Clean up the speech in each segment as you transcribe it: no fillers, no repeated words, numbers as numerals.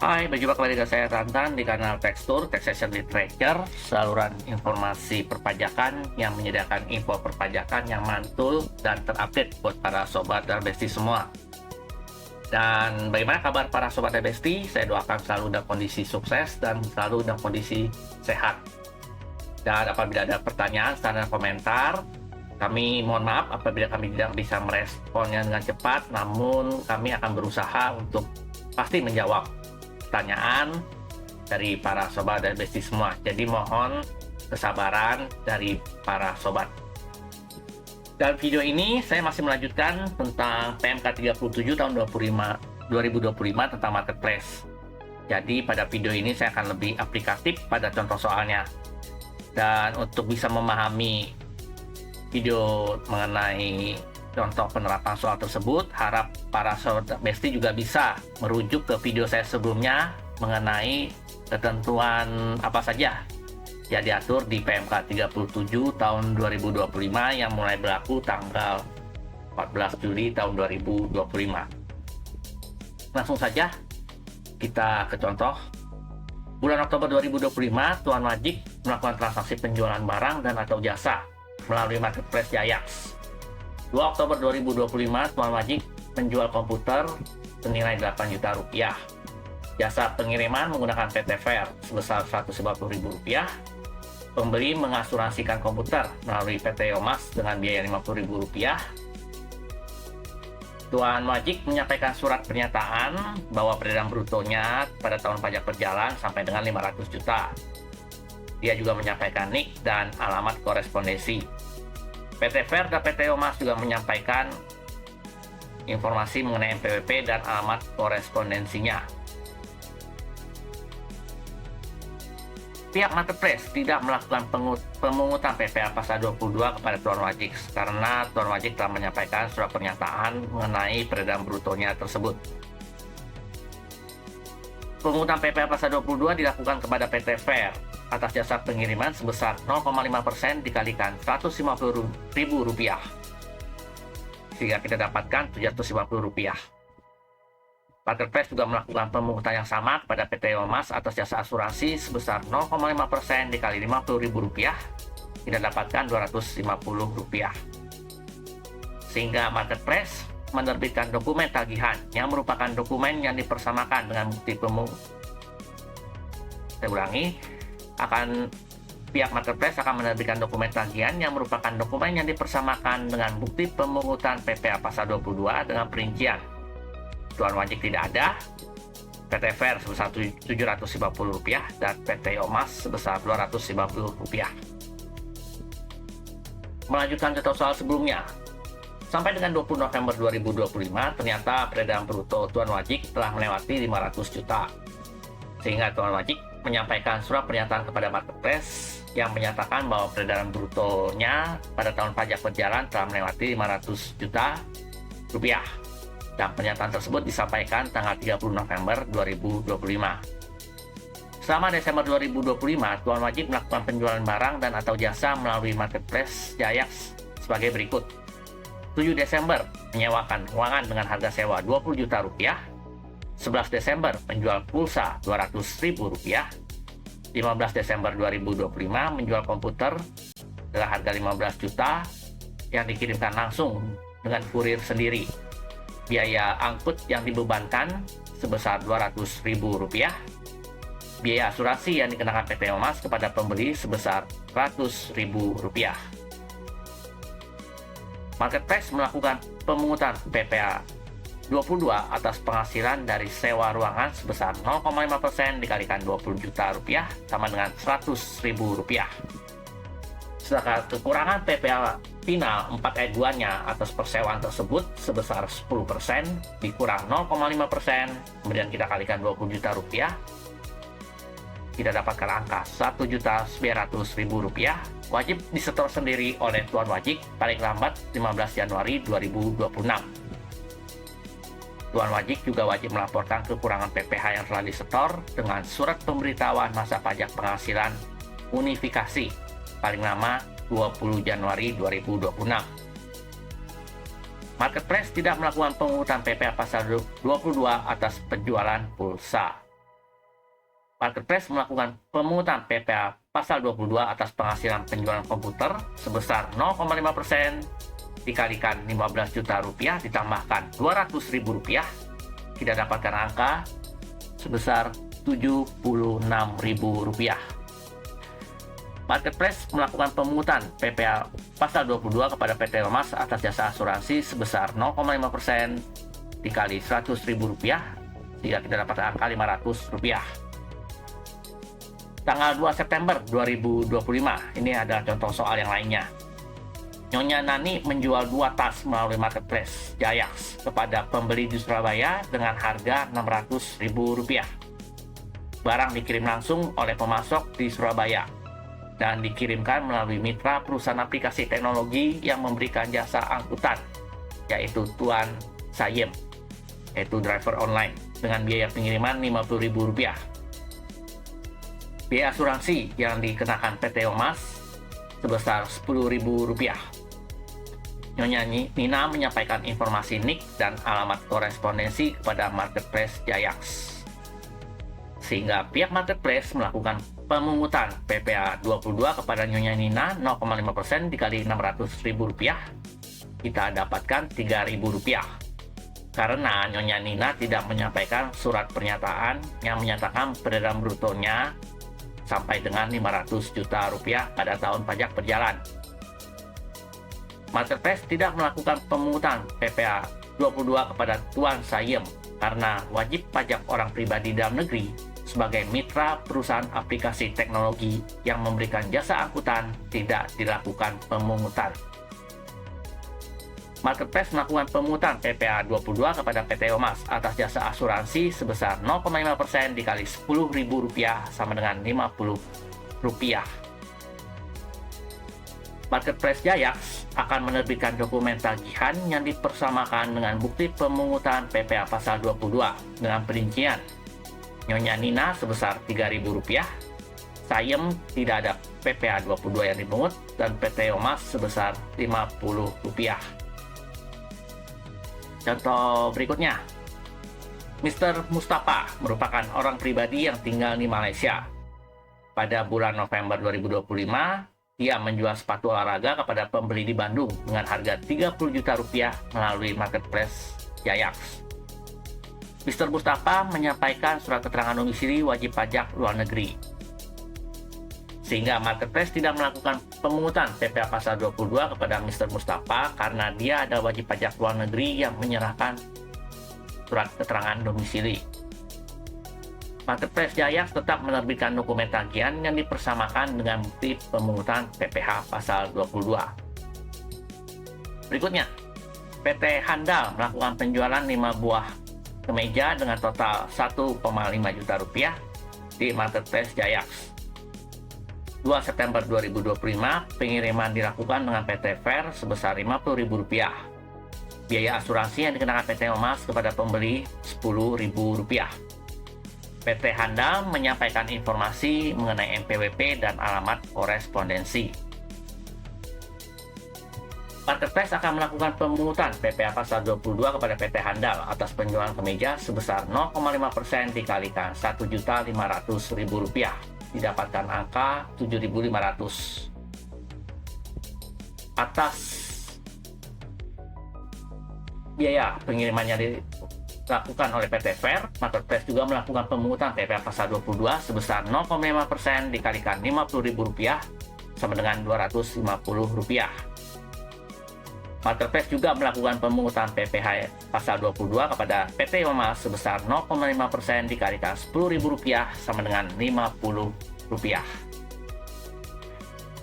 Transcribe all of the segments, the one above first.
Hai, berjumpa kembali dengan saya Rantan di kanal Tekstur, Taxation Literature, saluran informasi perpajakan yang menyediakan info perpajakan yang mantul dan terupdate buat para sobat dan besti semua. Dan bagaimana kabar para sobat dan besti? Saya doakan selalu dalam kondisi sukses dan selalu dalam kondisi sehat. Dan apabila ada pertanyaan, saran dan komentar, kami mohon maaf apabila kami tidak bisa meresponnya dengan cepat, namun kami akan berusaha untuk pasti menjawab pertanyaan dari para sobat dan besti semua. Jadi mohon kesabaran dari para sobat. Dalam video ini saya masih melanjutkan tentang PMK 37 tahun 2025 tentang marketplace. Jadi pada video ini saya akan lebih aplikatif pada contoh soalnya. Dan untuk bisa memahami video mengenai contoh penerapan soal tersebut, harap para sobat besti juga bisa merujuk ke video saya sebelumnya mengenai ketentuan apa saja yang diatur di PMK 37 tahun 2025 yang mulai berlaku tanggal 14 Juli tahun 2025. Langsung saja kita ke contoh. Bulan Oktober 2025, Tuan Wajik melakukan transaksi penjualan barang dan atau jasa melalui marketplace Jayax. 2 Oktober 2025, Tuan Wajik menjual komputer senilai 8 juta rupiah. Jasa pengiriman menggunakan PT Fair sebesar Rp150.000. Pembeli mengasuransikan komputer melalui PT Omas dengan biaya Rp50.000. Tuan Wajik menyampaikan surat pernyataan bahwa peredaran brutonya pada tahun pajak berjalan sampai dengan 500 juta. Dia juga menyampaikan NIK dan alamat korespondensi. PT Fair dan PT Omas juga menyampaikan informasi mengenai NPWP dan alamat korespondensinya. Pihak marketplace tidak melakukan pemungutan PPh pasal 22 kepada Tuan Wajik karena Tuan Wajik telah menyampaikan surat pernyataan mengenai peredaran brutonya tersebut. Pemungutan PPh pasal 22 dilakukan kepada PT Fair atas jasa pengiriman sebesar 0,5% dikalikan Rp150.000 sehingga kita dapatkan Rp750. Marketplace juga melakukan pemungutan yang sama kepada PT Omas atas jasa asuransi sebesar 0,5% dikali Rp50.000 kita dapatkan Rp250 sehingga marketplace menerbitkan dokumen tagihan yang merupakan dokumen yang dipersamakan dengan bukti pihak marketplace akan menerbitkan dokumen tagihan yang merupakan dokumen yang dipersamakan dengan bukti pemungutan PPh pasal 22 dengan perincian Tuan Wajik tidak ada, PT Fair sebesar Rp750 dan PT Omas sebesar Rp250. Melanjutkan contoh soal sebelumnya. Sampai dengan 20 November 2025, ternyata peredaran bruto Tuan Wajik telah melewati 500 juta. Sehingga Tuan Wajik menyampaikan surat pernyataan kepada marketplace yang menyatakan bahwa peredaran brutonya pada tahun pajak berjalan telah melewati 500 juta rupiah. Dan pernyataan tersebut disampaikan tanggal 30 November 2025. Selama Desember 2025, Tuan Wajik melakukan penjualan barang dan atau jasa melalui marketplace Jayax sebagai berikut. 7 Desember menyewakan ruangan dengan harga sewa Rp20 juta. 11 Desember menjual pulsa Rp200.000. 15 Desember 2025 menjual komputer dengan harga 15 juta yang dikirimkan langsung dengan kurir sendiri. Biaya angkut yang dibebankan sebesar Rp200.000. Biaya asuransi yang dikenakan PT Omas kepada pembeli sebesar Rp100.000. Marketplace melakukan pemungutan PPh 22 atas penghasilan dari sewa ruangan sebesar 0,5% dikalikan Rp20 juta sama dengan Rp100.000. Sedangkan kekurangan PPh final 4 ayat 2-nya atas persewaan tersebut sebesar 10% dikurang 0,5%, kemudian kita kalikan Rp20 juta, kita dapatkan angka Rp1.900.000 wajib disetor sendiri oleh Tuan Wajik paling lambat 15 Januari 2026. Tuan Wajik juga wajib melaporkan kekurangan PPh yang telah disetor dengan surat pemberitahuan masa pajak penghasilan unifikasi paling lama 20 Januari 2026. Marketplace tidak melakukan pemungutan PPh pasal 22 atas penjualan pulsa. Marketplace melakukan pemungutan PPh pasal 22 atas penghasilan penjualan komputer sebesar 0,5% dikalikan 15 juta rupiah ditambahkan 200 ribu rupiah, tidak dapatkan angka sebesar 76 ribu rupiah. Marketplace melakukan pemungutan PPh pasal 22 kepada PT Lemas atas jasa asuransi sebesar 0,5% dikali 100 ribu rupiah, tidak dapat angka 500 rupiah. Tanggal 2 September 2025, ini ada contoh soal yang lainnya. Nyonya Nani menjual 2 tas melalui Marketplace Jayax kepada pembeli di Surabaya dengan harga 600 ribu rupiah. Barang dikirim langsung oleh pemasok di Surabaya dan dikirimkan melalui mitra perusahaan aplikasi teknologi yang memberikan jasa angkutan, yaitu Tuan Sayem, yaitu driver online, dengan biaya pengiriman 50 ribu rupiah. Biaya asuransi yang dikenakan PT Lemas sebesar 10 ribu rupiah. Nyonya Nina menyampaikan informasi NIK dan alamat korespondensi kepada Marketplace Jayax, sehingga pihak Marketplace melakukan pemungutan PPh 22 kepada Nyonya Nina 0,5% dikali 600 ribu rupiah, kita dapatkan 3 ribu rupiah. Karena Nyonya Nina tidak menyampaikan surat pernyataan yang menyatakan peredaran brutonya sampai dengan 500 juta rupiah pada tahun pajak berjalan. Marketplace tidak melakukan pemungutan PPh 22 kepada Tuan Sayem karena wajib pajak orang pribadi dalam negeri sebagai mitra perusahaan aplikasi teknologi yang memberikan jasa angkutan tidak dilakukan pemungutan. Marketplace melakukan pemungutan PPh 22 kepada PT Lemas atas jasa asuransi sebesar 0,5% dikali 10 ribu rupiah sama dengan 50 rupiah. Marketplace Jayax akan menerbitkan dokumen tagihan yang dipersamakan dengan bukti pemungutan PPh pasal 22 dengan perincian Nyonya Nina sebesar 3 ribu rupiah, Sayem tidak ada PPh 22 yang dipungut, dan PT Lemas sebesar 50 rupiah. Contoh berikutnya, Mr. Mustafa merupakan orang pribadi yang tinggal di Malaysia. Pada bulan November 2025, dia menjual sepatu olahraga kepada pembeli di Bandung dengan harga 30 juta rupiah melalui Marketplace Jayax. Mr. Mustafa menyampaikan surat keterangan domisili wajib pajak luar negeri, sehingga Marketplace tidak melakukan pemungutan PPh pasal 22 kepada Mr. Mustafa karena dia ada wajib pajak luar negeri yang menyerahkan surat keterangan domisili. Marketplace Jayax tetap menerbitkan dokumen tagihan yang dipersamakan dengan bukti pemungutan PPh pasal 22. Berikutnya, PT Handal melakukan penjualan 5 buah kemeja dengan total 1,5 juta rupiah di Marketplace Jayax. 2 September 2025, pengiriman dilakukan dengan PT Fair sebesar 50 ribu rupiah. Biaya asuransi yang dikenakan PT Lemas kepada pembeli 10 ribu rupiah. PT Handal menyampaikan informasi mengenai NPWP dan alamat korespondensi. Marketplace akan melakukan pemungutan PPh pasal 22 kepada PT Handal atas penjualan kemeja sebesar 0,5% dikalikan 1.500.000 rupiah. Didapatkan angka 7.500. Atas biaya pengirimannya dilakukan oleh PT Fair, Marketplace juga melakukan pemungutan PPh pasal 22 sebesar 0,5% dikalikan 50.000 rupiah sama dengan 250 rupiah. Marketplace juga melakukan pemungutan PPh pasal 22 kepada PT Lemas sebesar 0,5% dikalikan 10.000 rupiah sama dengan 50 rupiah.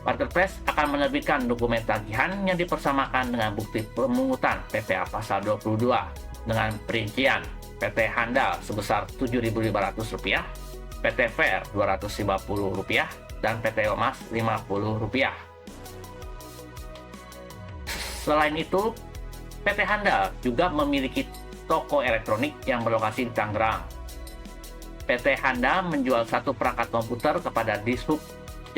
Marketplace akan menerbitkan dokumen tagihan yang dipersamakan dengan bukti pemungutan PPh pasal 22 dengan perincian PT Handal sebesar 7.500 rupiah, PT Fair 250 rupiah, dan PT Lemas 50 rupiah. Selain itu, PT Handal juga memiliki toko elektronik yang berlokasi di Tangerang. PT Handal menjual satu perangkat komputer kepada Dishub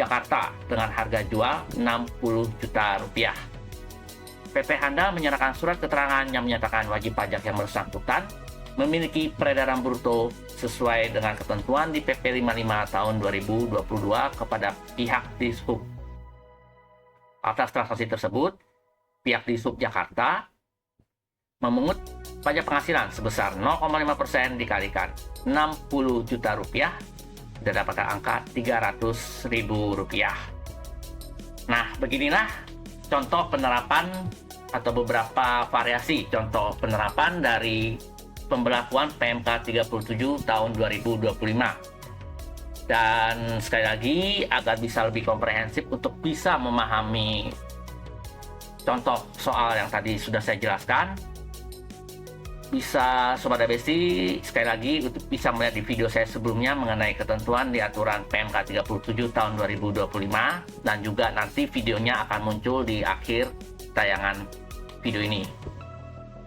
Jakarta dengan harga jual 60 juta rupiah. PT Handal menyerahkan surat keterangan yang menyatakan wajib pajak yang bersangkutan memiliki peredaran bruto sesuai dengan ketentuan di PP 55 tahun 2022 kepada pihak Dishub. Atas transaksi tersebut, pihak Dishub Jakarta memungut pajak penghasilan sebesar 0,5% dikalikan 60 juta rupiah, sudah dapatkan angka 300 ribu rupiah. Nah, beginilah contoh penerapan atau beberapa variasi contoh penerapan dari pemberlakuan PMK 37 tahun 2025. Dan sekali lagi, agar bisa lebih komprehensif untuk bisa memahami contoh soal yang tadi sudah saya jelaskan, bisa Sobat Besti sekali lagi untuk bisa melihat di video saya sebelumnya mengenai ketentuan di aturan PMK 37 tahun 2025, dan juga nanti videonya akan muncul di akhir tayangan video ini.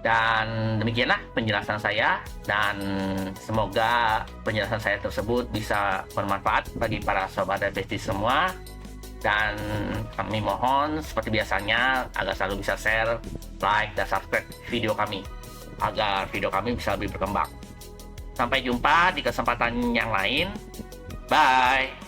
Dan demikianlah penjelasan saya, dan semoga penjelasan saya tersebut bisa bermanfaat bagi para Sobat Besti semua. Dan kami mohon seperti biasanya agar selalu bisa share, like, dan subscribe video kami agar video kami bisa lebih berkembang. Sampai jumpa di kesempatan yang lain. Bye.